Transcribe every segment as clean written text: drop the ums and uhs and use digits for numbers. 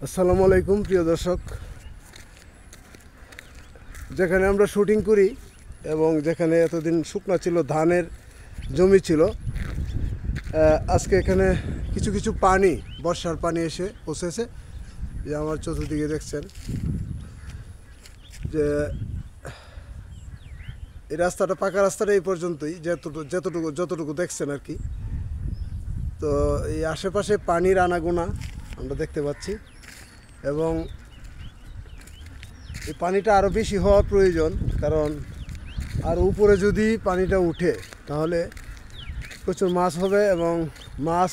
আসসালামু আলাইকুম প্রিয় দর্শক, যেখানে আমরা শুটিং করি এবং যেখানে এতদিন শুকনা ছিল, ধানের জমি ছিল, আজকে এখানে কিছু কিছু পানি, বর্ষার পানি এসে পৌঁছেছে। যে আমার চতুর্দিকে দেখছেন যে এই রাস্তাটা, পাকা রাস্তাটা এই পর্যন্তই, যতটুকু দেখছেন আর কি। তো এই আশেপাশে পানির আনাগোনা আমরা দেখতে পাচ্ছি এবং এই পানিটা আরও বেশি হওয়া প্রয়োজন, কারণ আর উপরে যদি পানিটা উঠে তাহলে প্রচুর মাছ হবে এবং মাছ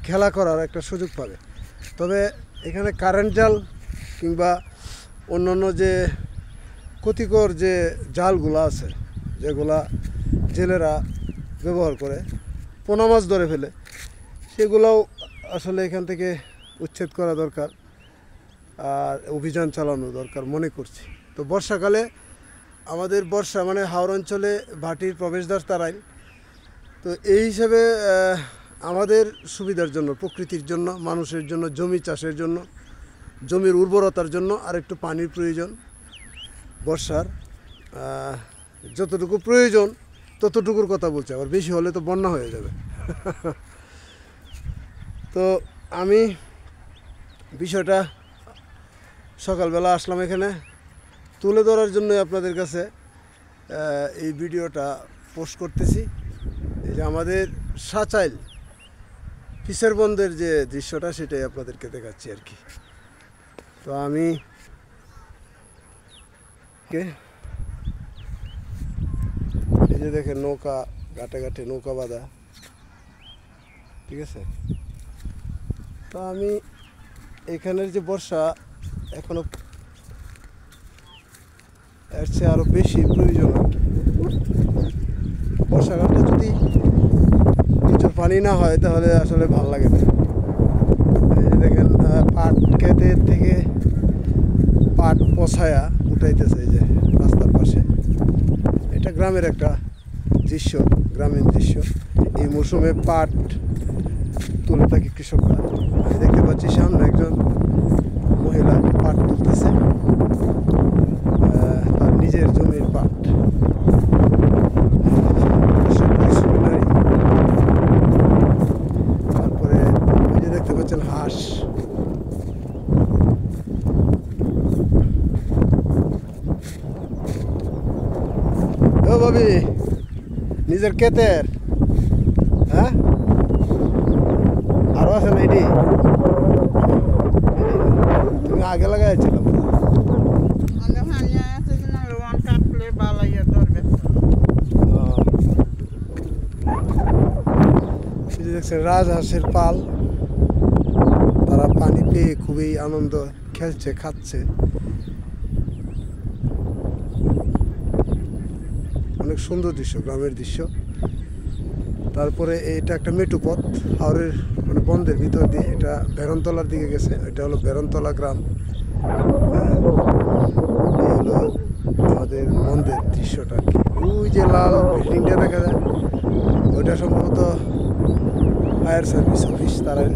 খেলা করার একটা সুযোগ পাবে। তবে এখানে কারেন্ট জাল কিংবা অন্যান্য যে ক্ষতিকর যে জালগুলো আছে, যেগুলা জেলেরা ব্যবহার করে পোনা মাছ ধরে ফেলে, সেগুলোও আসলে এখান থেকে উচ্ছেদ করা দরকার আর অভিযান চালানো দরকার মনে করছি। তো বর্ষাকালে আমাদের বর্ষা মানে হাওর অঞ্চলে ভাটির প্রবেশদ্বার তারাইল। তো এই হিসাবে আমাদের সুবিধার জন্য, প্রকৃতির জন্য, মানুষের জন্য, জমি চাষের জন্য, জমির উর্বরতার জন্য আর একটু পানির প্রয়োজন। বর্ষার যতটুকু প্রয়োজন ততটুকুর কথা বলছে, আবার বেশি হলে তো বন্যা হয়ে যাবে। তো আমি বিষয়টা সকালবেলা আসলাম এখানে তুলে ধরার জন্য আপনাদের কাছে এই ভিডিওটা পোস্ট করতেছি। এই যে আমাদের সাচাইল কিশোরবন্দের যে দৃশ্যটা, সেটাই আপনাদেরকে দেখাচ্ছি আর কি। তো আমি এই যে দেখেন নৌকা, ঘাটে ঘাটে নৌকা বাঁধা, ঠিক আছে। তো আমি এখানের যে বর্ষা এখনো এর চেয়ে আরো বেশি প্রয়োজন। বর্ষাকালটা যদি প্রচুর পানি না হয় তাহলে আসলে ভাল লাগে না। এই যে দেখেন পাট ক্ষেতের থেকে পাট পছায়া উঠাইতেছে এই যে রাস্তার পাশে। এটা গ্রামের একটা দৃশ্য, গ্রামীণ দৃশ্য। এই মৌসুমে পাট তুলে থাকে কৃষকরা। আমি দেখতে পাচ্ছি সামনে একজন মহিলা পাট তুলতেছে, তার নিজের জমির পাট। তারপরে ওই যে দেখতে পাচ্ছেন হাঁস। ও ভাবি, নিজের ক্ষেতের? হ্যাঁ, আরো আছে না? এটি তুমি আগে লাগাইছিল? দেখছেন রাজহাঁসের পাল, তারা পানি পেয়ে খুবই আনন্দ, খেলছে, খাচ্ছে। অনেক সুন্দর দৃশ্য, গ্রামের দৃশ্য। তারপরে এটা একটা মেটু পথ, হাওরের মানে বন্ধের ভিতর দিয়ে, এটা বেরনতলার দিকে গেছে। এটা হলো বেরনতলা গ্রাম। এই হলো আমাদের বন্ধের দৃশ্যটা আর কি। ওই যে লাল বিল্ডিংটা দেখা যায়, ওইটা সম্ভবত ফায়ার সার্ভিস অফিস তারাইল।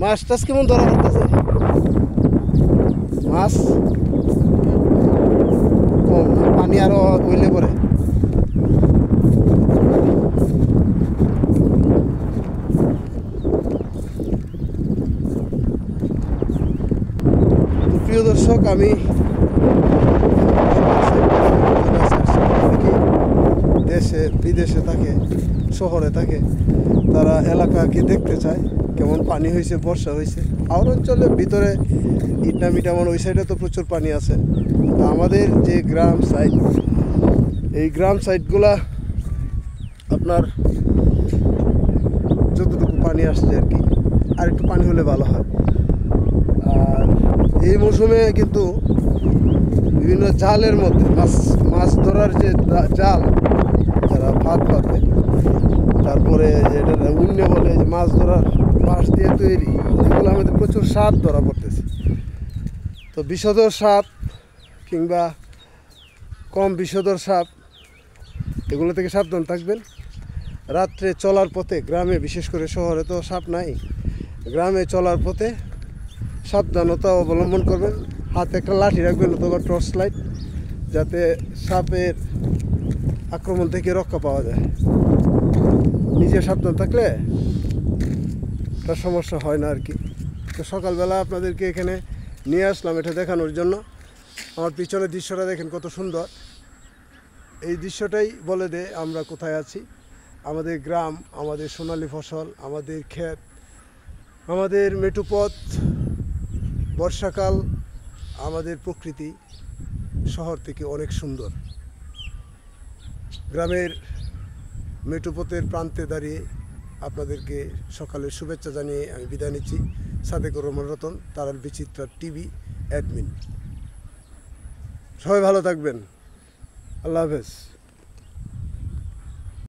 মাছ টাছ কেমন ধরা পড়তেছে? মাছ কম, পানি আরো বইলে পরে। প্রিয় দর্শক, আমি দেশে বিদেশে থাকে, শহরে থাকে, তারা এলাকাকে দেখতে চায় কেমন পানি হয়েছে, বর্ষা হয়েছে। হাওর অঞ্চলের ভিতরে ইটনামিটামন ওই সাইডে তো প্রচুর পানি আছে। তো আমাদের যে গ্রাম সাইড, এই গ্রাম সাইডগুলা আপনার যতটুকু পানি আসছে আর কি, আর একটু পানি হলে ভালো হয়। আর এই মৌসুমে কিন্তু বিভিন্ন জালের মধ্যে মাছ ধরার যে জাল, যারা ভাত পাতে, তারপরে যেটা উন্নে বলে, যে মাছ ধরার বাঁশ দিয়ে তৈরি, এগুলো আমাদের প্রচুর সাপ ধরা পড়তেছে। তো বিষধর সাপ কিংবা কম বিষধর সাপ, এগুলো থেকে সাবধান থাকবেন। রাত্রে চলার পথে, গ্রামে বিশেষ করে, শহরে তো সাপ নাই, গ্রামে চলার পথে সাবধানতা অবলম্বন করবেন। হাতে একটা লাঠি রাখবেন অথবা টর্চ লাইট, যাতে সাপের আক্রমণ থেকে রক্ষা পাওয়া যায়। নিজে সাবধান থাকলে তার সমস্যা হয় না আর কি। তো সকালবেলা আপনাদেরকে এখানে নিয়ে আসলাম এটা দেখানোর জন্য। আমার পিছনের দৃশ্যটা দেখেন কত সুন্দর। এই দৃশ্যটাই বলে দেয় আমরা কোথায় আছি। আমাদের গ্রাম, আমাদের সোনালী ফসল, আমাদের ক্ষেত, আমাদের মেঠোপথ, বর্ষাকাল, আমাদের প্রকৃতি শহর থেকে অনেক সুন্দর। গ্রামের মেঠোপথের প্রান্তে দাঁড়িয়ে আপনাদেরকে সকালের শুভেচ্ছা জানিয়ে আমি বিদায় নিচ্ছি। সাদেকুর রহমান রতন, তারাল বিচিত্রা টিভি অ্যাডমিন। সবাই ভালো থাকবেন। আল্লাহ হাফেজ।